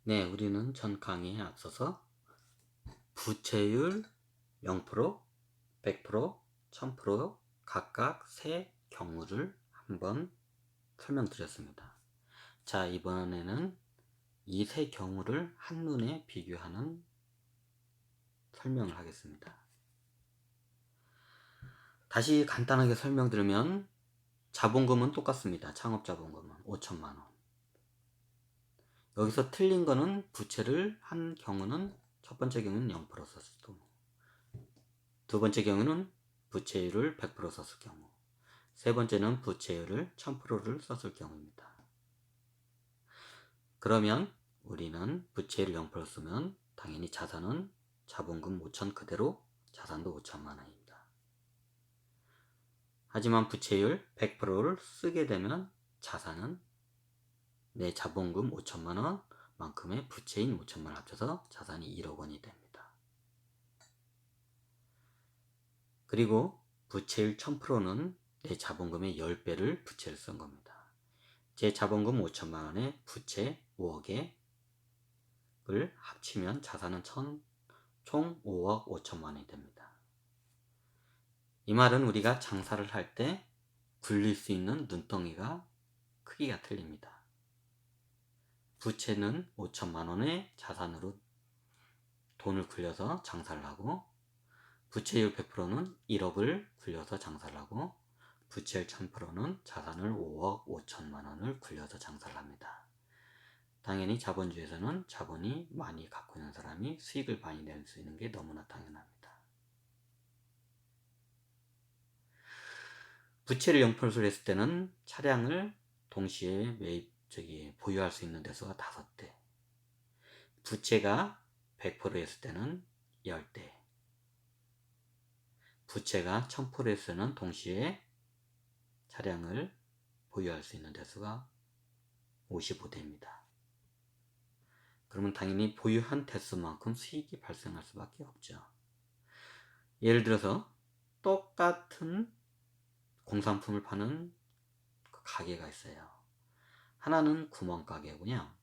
네, 우리는 전 강의에 앞서서 부채율 0%, 100%, 1000% 각각 세 경우를 한번 설명드렸습니다. 자, 이번에는 이 세 경우를 한눈에 비교하는 설명을 하겠습니다. 다시 간단하게 설명드리면 자본금은 똑같습니다. 창업자본금은 5천만 원. 여기서 틀린 거는 부채를 한 경우는 첫 번째 경우는 0% 썼을 경우, 두 번째 경우는 부채율을 100% 썼을 경우, 세 번째는 부채율을 1000%를 썼을 경우입니다. 그러면 우리는 부채율 0% 쓰면 당연히 자산은 자본금 5천 그대로 자산도 5천만 원입니다. 하지만 부채율 100%를 쓰게 되면 자산은 내 자본금 5천만 원 만큼의 부채인 5천만 원 합쳐서 자산이 1억 원이 됩니다. 그리고 부채율 1000%는 내 자본금의 10배를 부채를 쓴 겁니다. 제 자본금 5천만 원에 부채 5억에 을 합치면 자산은 총 5억 5천만 원이 됩니다. 이 말은 우리가 장사를 할 때 굴릴 수 있는 눈덩이가 크기가 틀립니다. 부채는 5천만 원의 자산으로 돈을 굴려서 장사를 하고, 부채율 100%는 1억을 굴려서 장사를 하고, 부채율 1000%는 자산을 5억 5천만 원을 굴려서 장사를 합니다. 당연히 자본주의에서는 자본이 많이 갖고 있는 사람이 수익을 많이 낼 수 있는 게 너무나 당연합니다. 부채를 0%를 했을 때는 차량을 동시에 보유할 수 있는 대수가 5대, 부채가 100% 했을 때는 10대, 부채가 1000% 했을 때는 동시에 차량을 보유할 수 있는 대수가 55대입니다. 그러면 당연히 보유한 대수만큼 수익이 발생할 수밖에 없죠. 예를 들어서 똑같은 공산품을 파는 가게가 있어요. 하나는 구멍가게고요,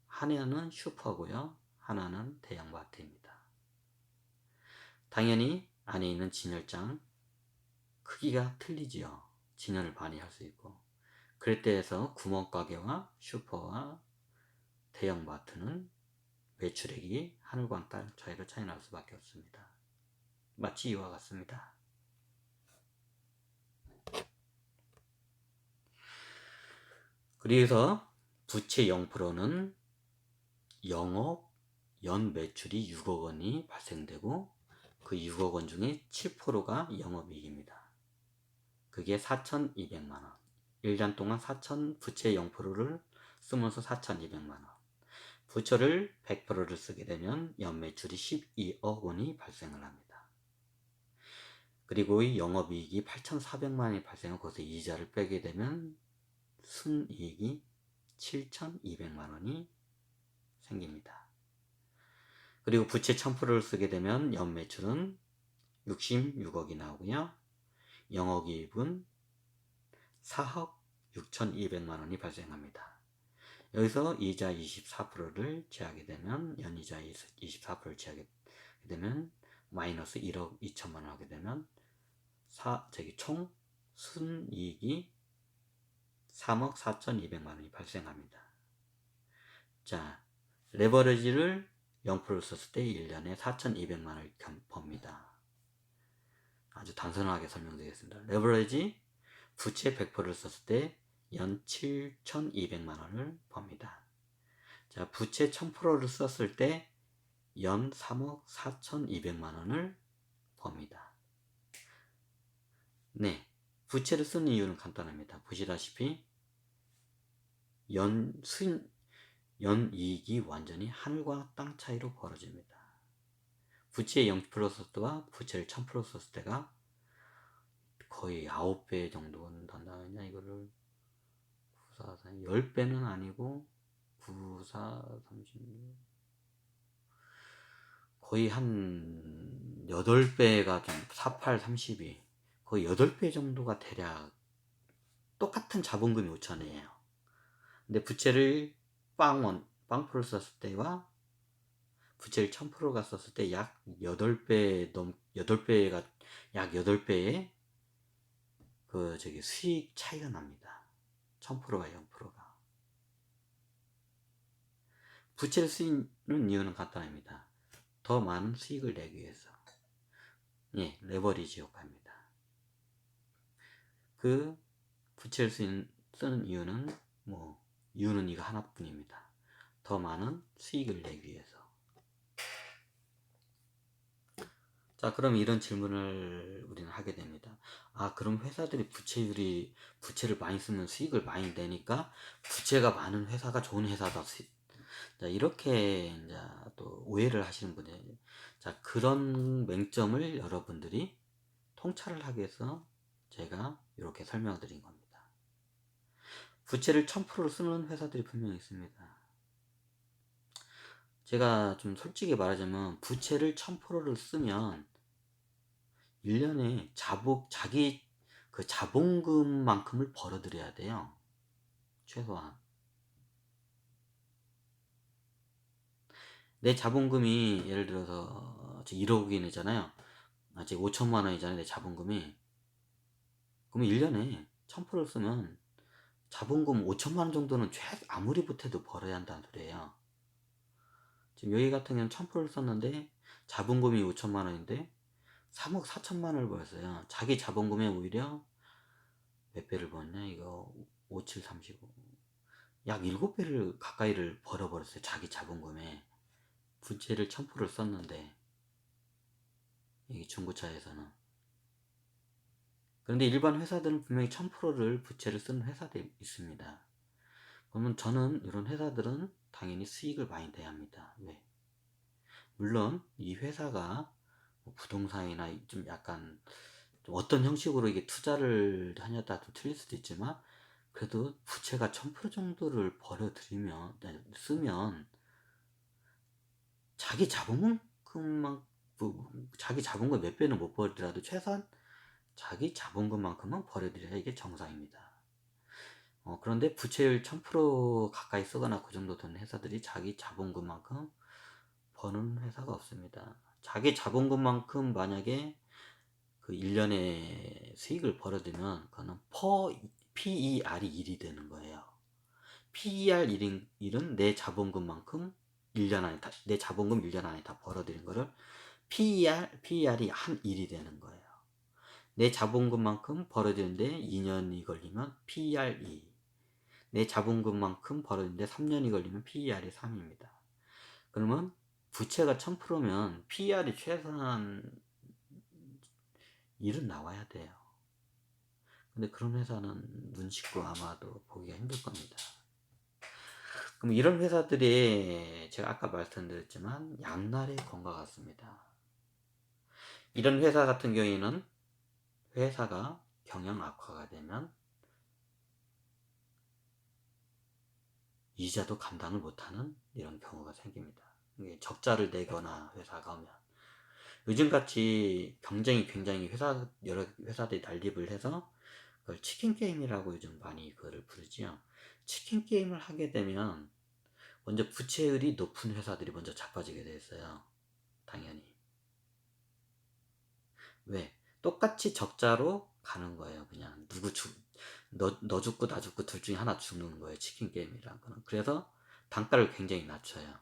하나는 슈퍼고요, 하나는 대형마트입니다. 당연히 안에 있는 진열장 크기가 틀리지요. 진열을 많이 할 수 있고. 그럴 때에서 구멍가게와 슈퍼와 대형마트는 매출액이 하늘과 땅 차이로 차이 날 수밖에 없습니다. 마치 이와 같습니다. 그래서 부채 0%는 영업 연 매출이 6억 원이 발생되고, 그 6억 원 중에 7%가 영업이익입니다. 그게 4,200만 원. 1년 동안 부채 0%를 쓰면서 4,200만 원. 부채를 100%를 쓰게 되면 연매출이 12억 원이 발생을 합니다. 그리고 이 영업이익이 8,400만 원이 발생하고 거기서 이자를 빼게 되면 순이익이 7,200만 원이 생깁니다. 그리고 부채 1000%를 쓰게 되면 연매출은 66억이 나오고요, 영업이익은 4억 6,200만 원이 발생합니다. 여기서 이자 24%를 제하게 되면, 연이자 24%를 제하게 되면 마이너스 1억 2천만 원 하게 되면 총 순이익이 3억 4,200만 원이 발생합니다. 자, 레버리지를 0%를 썼을 때 1년에 4,200만 원을 법니다. 아주 단순하게 설명드리겠습니다. 레버리지 부채 100%를 썼을 때 연 7,200만 원을 법니다. 자, 부채 1000%를 썼을 때 연 3억 4,200만 원을 법니다. 네, 부채를 쓰는 이유는 간단합니다. 보시다시피 연이익이 완전히 하늘과 땅 차이로 벌어집니다. 부채 0% 썼을 때와 부채를 1000% 썼을 때가 거의 9배 정도는 단다냐, 이거를 10배는 아니고 3436 거의 한 8배가 좀 48 32 거의 8배 정도가 대략 똑같은 자본금이 5천이에요. 근데 부채를 빵 빵프를 썼을 때와 부채를 1000%가 썼을 때 약 8배가 약 8배의 수익 차이가 납니다. 1000%와 0%가. 부채를 쓰는 이유는 간단합니다. 더 많은 수익을 내기 위해서. 예, 레버리지 효과입니다. 그 부채를 쓰는 이유는 이유는 이거 하나뿐입니다. 더 많은 수익을 내기 위해서. 자, 그럼 이런 질문을 우리는 하게 됩니다. 아, 그럼 회사들이 부채를 많이 쓰면 수익을 많이 내니까 부채가 많은 회사가 좋은 회사다. 자, 이렇게 이제 또 오해를 하시는 분들. 자, 그런 맹점을 여러분들이 통찰을 하기 위해서 제가 이렇게 설명드린 겁니다. 부채를 1000%로 쓰는 회사들이 분명히 있습니다. 제가 좀 솔직히 말하자면 부채를 1000%를 쓰면 1년에 자기 그 자본금만큼을 벌어들여야 돼요. 최소한. 내 자본금이 예를 들어서 1억이잖아요. 아직 5천만 원이잖아요. 내 자본금이. 그러면 1년에 1000%를 쓰면 자본금 5천만 원 정도는 아무리 못해도 벌어야 한다는 소리예요. 지금 여기 같은 경우는 1000%를 썼는데 자본금이 5천만 원인데 3억 4천만 원을 벌었어요. 자기 자본금에 오히려 몇 배를 벌었냐? 이거 5, 7, 35. 약 7배를 가까이를 벌어버렸어요. 자기 자본금에. 부채를 1000%를 썼는데, 이게 중고차에서는. 그런데 일반 회사들은 분명히 1000%를 부채를 쓰는 회사들이 있습니다. 그러면 저는 이런 회사들은 당연히 수익을 많이 내야 합니다. 왜? 물론 이 회사가 부동산이나 좀 약간 좀 어떤 형식으로 이게 투자를 하냐에 따라 좀 틀릴 수도 있지만 그래도 부채가 1000% 정도를 쓰면 자기 자본금 몇 배는 못 벌더라도 최소한 자기 자본금만큼은 벌어들여야 이게 정상입니다. 그런데 부채율 1000% 가까이 쓰거나 그 정도 되는 회사들이 자기 자본금만큼 버는 회사가 없습니다. 자기 자본금만큼 만약에 그 1년에 수익을 벌어들면 그거는 PER이 1이 되는 거예요. PER 1은 내 자본금만큼 1년 안에 내 자본금 1년 안에 다 벌어들인 거를 PER이 한 1이 되는 거예요. 내 자본금만큼 벌어들이는데 2년이 걸리면 PER 2. 내 자본금만큼 벌어들이는데 3년이 걸리면 PER이 3입니다. 그러면 부채가 1000%면 PER이 최소한 1은 나와야 돼요. 근데 그런 회사는 눈 씻고 아마도 보기가 힘들 겁니다. 그럼 이런 회사들이 제가 아까 말씀드렸지만 양날의 검과 같습니다. 이런 회사 같은 경우에는 회사가 경영 악화가 되면 이자도 감당을 못하는 이런 경우가 생깁니다. 적자를 내거나 회사가 오면 요즘같이 경쟁이 굉장히 여러 회사들이 난립을 해서 그걸 치킨 게임이라고 요즘 많이 그거를 부르지요. 치킨 게임을 하게 되면 먼저 부채율이 높은 회사들이 먼저 자빠지게 돼 있어요. 당연히. 왜? 똑같이 적자로 가는 거예요. 그냥 너 죽고 나 죽고 둘 중에 하나 죽는 거예요. 치킨 게임이란 거는. 그래서 단가를 굉장히 낮춰요.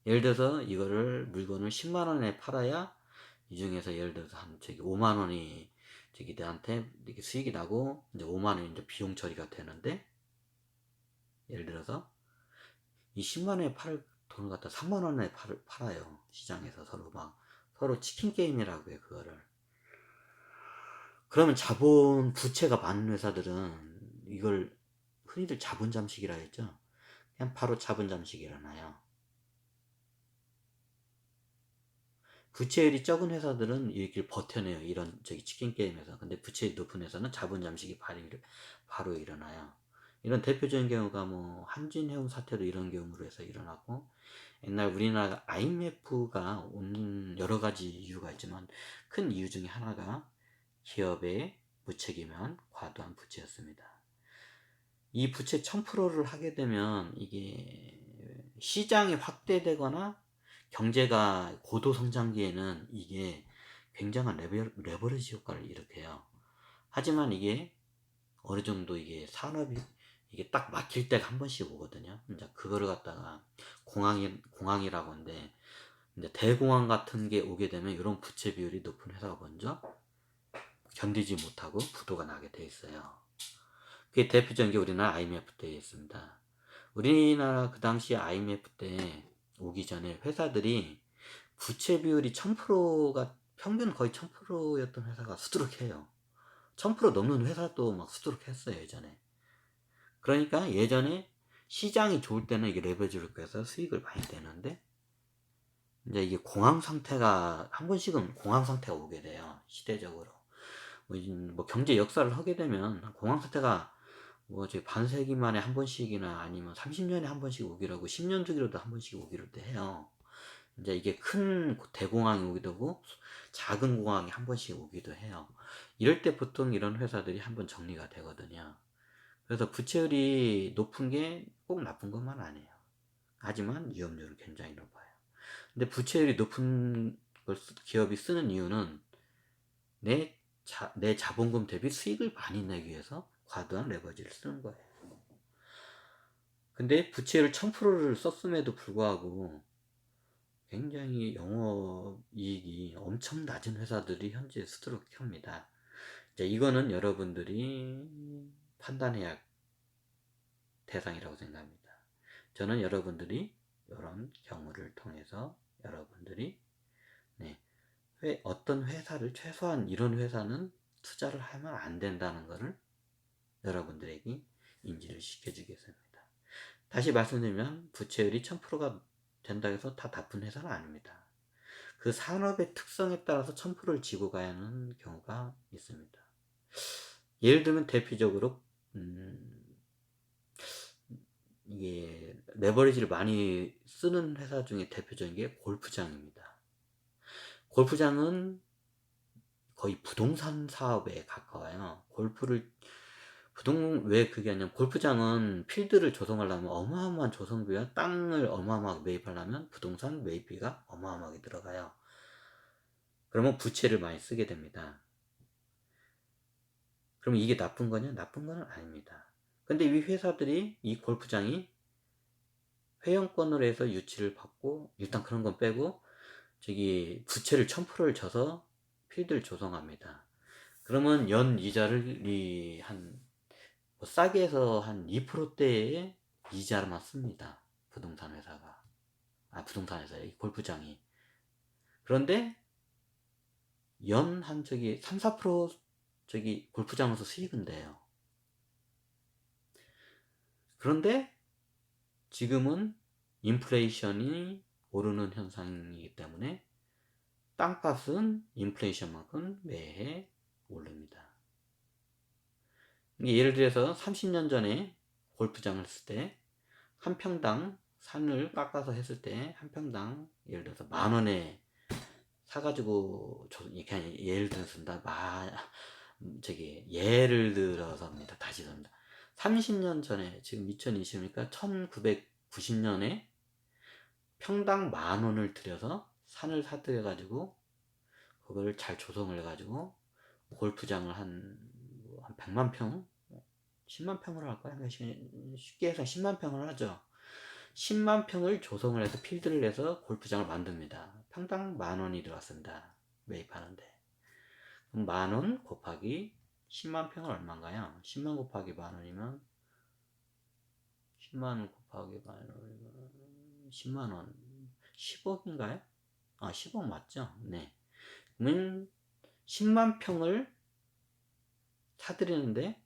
예를 들어서 이거를 물건을 10만 원에 팔아야 이 중에서 예를 들어서 한 5만 원이 내한테 이렇게 수익이 나고 이제 5만 원이 이제 비용 처리가 되는데 예를 들어서 이 10만 원에 팔 돈을 갖다 3만 원에 팔아요. 시장에서 서로 치킨 게임이라고 해요. 그거를. 그러면 부채가 많은 회사들은 이걸 흔히들 자본 잠식이라 했죠. 그냥 바로 자본 잠식이 일어나요. 부채율이 적은 회사들은 이길 버텨내요. 이런 치킨 게임에서. 근데 부채율이 높은 회사는 자본 잠식이 바로 일어나요. 이런 대표적인 경우가 한진해운 사태도 이런 경우로 해서 일어나고 옛날 우리나라 IMF가 온 여러 가지 이유가 있지만 큰 이유 중에 하나가 기업의 무책임한 과도한 부채였습니다. 이 부채 1000%를 하게 되면 이게 시장이 확대되거나 경제가 고도 성장기에는 이게 굉장한 레버리지 효과를 일으켜요. 하지만 이게 어느 정도 이게 산업이 이게 딱 막힐 때가 한 번씩 오거든요. 이제 그거를 갖다가 공항이라고 하는데, 이제 대공황 같은 게 오게 되면 이런 부채 비율이 높은 회사가 먼저 견디지 못하고 부도가 나게 돼 있어요. 그게 대표적인 게 우리나라 IMF 때였습니다. 우리나라 그 당시 IMF 때 오기 전에 회사들이 부채 비율이 1000%가 평균 거의 1000%였던 회사가 수두룩해요. 1000% 넘는 회사도 막 수두룩했어요, 예전에. 그러니까 예전에 시장이 좋을 때는 이게 레버리지를 해서 수익을 많이 내는데, 이제 이게 공황 상태가 한 번씩은 공황 상태가 오게 돼요, 시대적으로. 뭐 경제 역사를 하게 되면 공황 상태가 뭐 저희 반세기 만에 한 번씩이나 아니면 30년에 한 번씩 오기도 하고 10년 주기로도 한 번씩 오기도 해요. 이제 이게 큰 대공황이 오기도 하고 작은 공황이 한 번씩 오기도 해요. 이럴 때 보통 이런 회사들이 한번 정리가 되거든요. 그래서 부채율이 높은 게 꼭 나쁜 것만 아니에요. 하지만 위험률은 굉장히 높아요. 근데 부채율이 높은 걸 기업이 쓰는 이유는 내 자본금 대비 수익을 많이 내기 위해서 과도한 레버리지를 쓰는 거예요. 근데 부채율 1000%를 썼음에도 불구하고 굉장히 영업이익이 엄청 낮은 회사들이 현재 수두룩합니다. 이제 이거는 여러분들이 판단해야 할 대상이라고 생각합니다. 저는 여러분들이 이런 경우를 통해서 여러분들이 네, 어떤 회사를 최소한 이런 회사는 투자를 하면 안 된다는 것을 여러분들에게 인지를 시켜주겠습니다. 다시 말씀드리면 부채율이 1000%가 된다고 해서 다 나쁜 회사는 아닙니다. 그 산업의 특성에 따라서 1000%를 지고 가야 하는 경우가 있습니다. 예를 들면 대표적으로 이게 레버리지를 많이 쓰는 회사 중에 대표적인 게 골프장입니다. 골프장은 거의 부동산 사업에 가까워요. 왜 그게 아니냐면, 골프장은 필드를 조성하려면 어마어마한 조성비와 땅을 어마어마하게 매입하려면 부동산 매입비가 어마어마하게 들어가요. 그러면 부채를 많이 쓰게 됩니다. 그럼 이게 나쁜 거냐? 나쁜 거는 아닙니다. 근데 이 회사들이 이 골프장이 회원권으로 해서 유치를 받고, 일단 그런 건 빼고 저기 부채를 1000%를 져서 필드를 조성합니다. 그러면 연 이자를 뭐 싸게 해서 한 2%대의 이자만 씁니다. 부동산 회사가. 부동산 회사, 이 골프장이. 그런데 연 한 3, 4% 골프장에서 수익은 돼요. 그런데 지금은 인플레이션이 오르는 현상이기 때문에 땅값은 인플레이션만큼 매해 오릅니다. 예를 들어서 30년 전에 골프장을 했을 때 한 평당 산을 깎아서 했을 때 한 평당 예를 들어서 10,000원에 사가지고 그냥 예를 들어서 예를 들어서입니다. 다시 섭니다. 30년 전에 지금 2020니까 1990년에 평당 10,000원을 들여서 산을 사들여가지고 그걸 잘 조성을 해가지고 골프장을 한 100만 평, 10만 평으로 할까요? 쉽게 해서 10만 평을 하죠. 10만 평을 조성을 해서 필드를 해서 골프장을 만듭니다. 평당 10,000원이 들어왔습니다. 매입하는데. 그럼 10,000원 곱하기 10만 평은 얼마인가요? 10만 곱하기 10,000원이면 10만 곱하기 10,000원이면 10만원 10억인가요? 10억 맞죠? 네. 그러면 10만 평을 사들이는데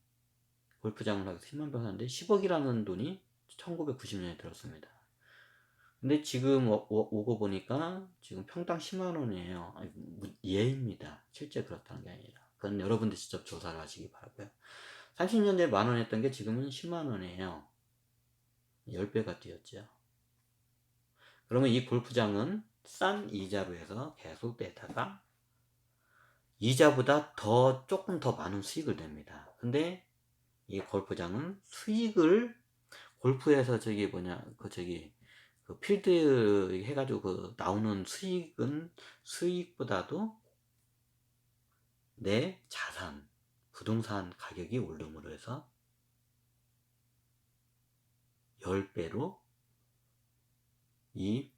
골프장을 하고 10만 평 사는데 10억이라는 돈이 1990년에 들었습니다. 근데 지금 오고 보니까 지금 평당 10만 원이에요. 예입니다. 실제 그렇다는 게 아니라. 그건 여러분들 직접 조사를 하시기 바라고요. 30년 전에 10,000원 했던 게 지금은 10만 원이에요. 10배가 뛰었죠. 그러면 이 골프장은 싼 이자로 해서 계속 내다가 이자보다 조금 더 많은 수익을 냅니다. 근데 이 골프장은 수익을 골프에서 그 필드 해가지고 그 나오는 수익은 수익보다도 내 자산, 부동산 가격이 오름으로 해서 10배로 이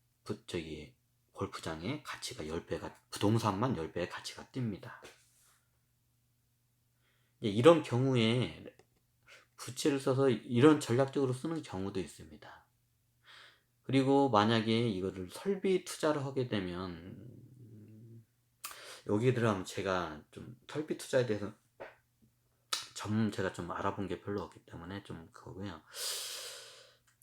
골프장의 가치가 10배가, 부동산만 10배의 가치가 뜁니다. 이런 경우에 부채를 써서 이런 전략적으로 쓰는 경우도 있습니다. 그리고 만약에 이거를 설비 투자를 하게 되면, 여기 들어가면 제가 좀 설비 투자에 대해서 제가 좀 알아본 게 별로 없기 때문에 좀 그거고요.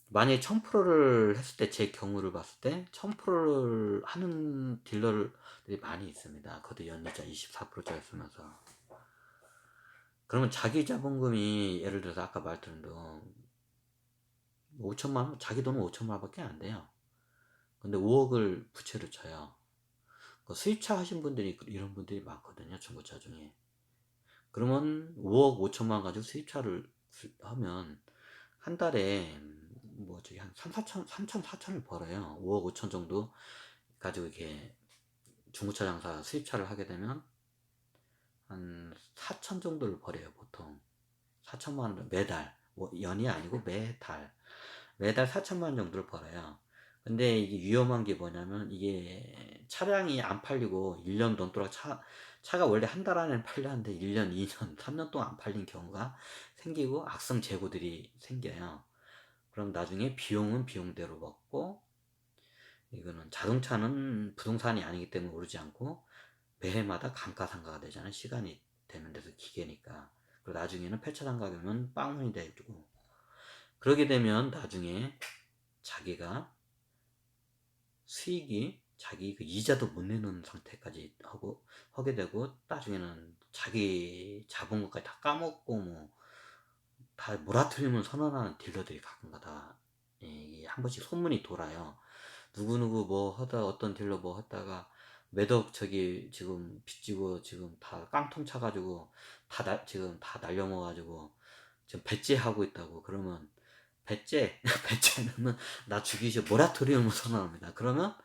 만약에 1000%를 했을 때, 제 경우를 봤을 때 1000%를 하는 딜러들이 많이 있습니다. 그것도 연이자 24%짜리 쓰면서. 그러면 자기 자본금이 예를 들어서 아까 말드린 거 5천만 원, 자기 돈은 5천만 원밖에 안 돼요. 근데 5억을 부채를 쳐요. 수입차 하신 분들이, 이런 분들이 많거든요, 중고차 중에. 그러면 5억 5천만 원 가지고 수입차를 하면 한 달에 뭐 저기 한 3, 4천, 3천, 4천을 벌어요. 5억 5천 정도 가지고 이렇게 중고차 장사 수입차를 하게 되면 한 4천 정도를 벌어요, 보통. 4천만 원 매달. 뭐 연이 아니고 매달 4천만 원 정도를 벌어요. 근데 이게 위험한 게 뭐냐면, 이게 차량이 안 팔리고 1년 넘도록 차가 원래 한 달 안에 팔렸는데 1년, 2년, 3년 동안 안 팔린 경우가 생기고 악성 재고들이 생겨요. 그럼 나중에 비용은 비용대로 받고, 이거는 자동차는 부동산이 아니기 때문에 오르지 않고 매해마다 감가상각가 되잖아요. 시간이 되는 데서 기계니까. 그리고 나중에는 폐차장 가격은 빵원이 되고, 그러게 되면 나중에 자기가 수익이 자기 그 이자도 못 내는 상태까지 하게 되고, 나중에는 자기 잡은 것까지 다 까먹고 뭐 다 모라토리움을 선언하는 딜러들이 가끔가다 한 번씩 소문이 돌아요. 누구누구 뭐 하다, 어떤 딜러 뭐 하다가 매덕 지금 빚지고 지금 다 깡통 차가지고 지금 다 날려먹어가지고 지금 배째하고 있다고. 그러면 배째는 나 죽이시 모라토리움을 선언합니다. 그러면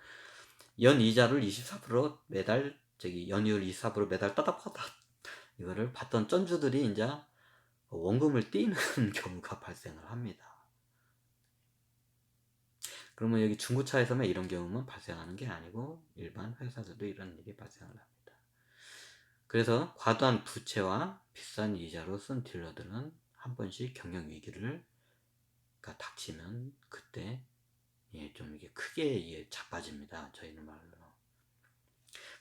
연 이자를 24% 매달 연이율 24% 매달 따닥따닥 이거를 받던 쩐주들이 이제 원금을 떼이는 경우가 발생을 합니다. 그러면 여기 중고차에서만 이런 경우는 발생하는 게 아니고 일반 회사들도 이런 일이 발생을 합니다. 그래서 과도한 부채와 비싼 이자로 쓴 딜러들은 한 번씩 경영 위기를 닥치면 그때 좀 이게 크게 자빠집니다. 저희는 말로.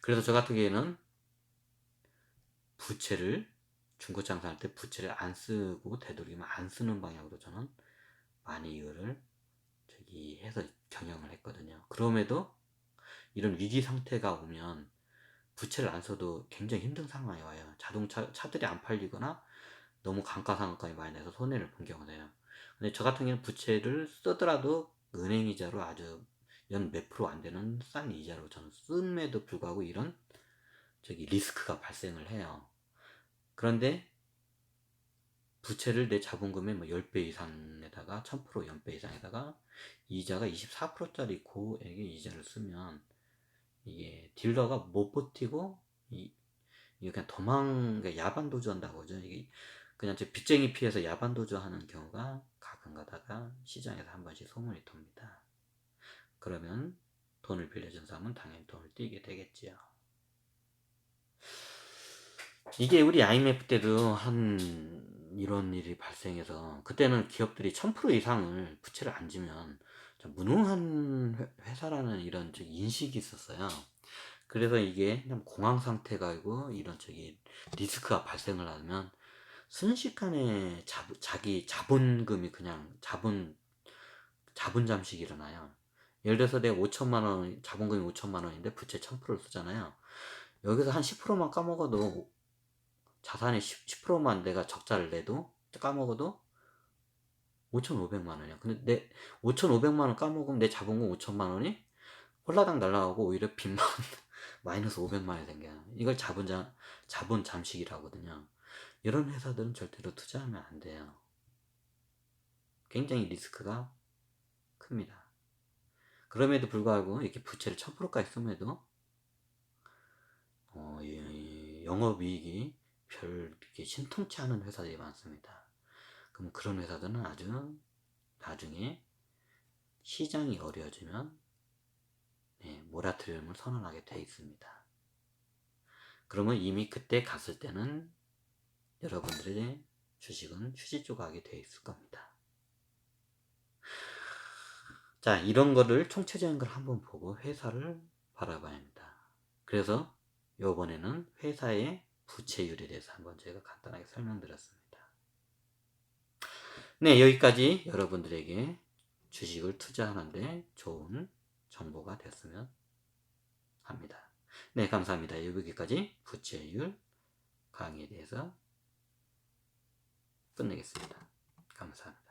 그래서 저 같은 경우에는 중고차 장사할 때 부채를 안 쓰고 되도록이면 안 쓰는 방향으로 저는 많이 이거를 해서 경영을 했거든요. 그럼에도 이런 위기 상태가 오면 부채를 안 써도 굉장히 힘든 상황이 와요. 차들이 안 팔리거나 너무 감가상각가에 많이 내서 손해를 본 경우가 돼요. 근데 저 같은 경우는 부채를 쓰더라도 은행 이자로 아주 연 몇 프로 안 되는 싼 이자로 저는 씀에도 불구하고 이런 리스크가 발생을 해요. 그런데 부채를 내 자본금의 뭐 10배 이상에다가 1000% 연배 이상에다가 이자가 24%짜리 고액의 이자를 쓰면 이게 딜러가 못 버티고 이게 그냥 야반 도주한다고 하죠. 이게 그냥 빚쟁이 피해서 야반 도주하는 경우가 가끔 가다가 시장에서 한 번씩 소문이 돕니다. 그러면 돈을 빌려준 사람은 당연히 돈을 떼게 되겠지요. 이게 우리 IMF 때도 이런 일이 발생해서, 그때는 기업들이 1000% 이상을 부채를 안 지면 무능한 회사라는 이런 인식이 있었어요. 그래서 이게 그냥 공황 상태가 아니고 이런 리스크가 발생을 하면 순식간에 자기 자본금이 그냥 자본 잠식이 일어나요. 예를 들어서 내가 5천만 원, 자본금이 5천만 원인데 부채 1000%를 쓰잖아요. 여기서 한 10%만 까먹어도, 자산의 10%만 내가 적자를 내도 까먹어도 5,500만 원이야. 근데 내 5,500만 원 까먹으면 내 자본금 5천만 원이 홀라당 날라가고 오히려 빚만 마이너스 500만 원이 생겨요. 이걸 자본 잠식이라고 하거든요. 이런 회사들은 절대로 투자하면 안 돼요. 굉장히 리스크가 큽니다. 그럼에도 불구하고 이렇게 부채를 1000%까지 쓰면도 영업이익이 별 이렇게 신통치 않은 회사들이 많습니다. 그럼 그런 회사들은 아주 나중에 시장이 어려워지면 모라토리엄을 선언하게 돼 있습니다. 그러면 이미 그때 갔을 때는 여러분들의 주식은 휴지 조각이 돼 있을 겁니다. 자, 이런 거를 총체적인 걸 한번 보고 회사를 바라봐야 합니다. 그래서 요번에는 회사의 부채율에 대해서 한번 제가 간단하게 설명드렸습니다. 네, 여기까지 여러분들에게 주식을 투자하는데 좋은 정보가 됐으면 합니다. 네, 감사합니다. 여기까지 부채율 강의에 대해서 끝내겠습니다. 감사합니다.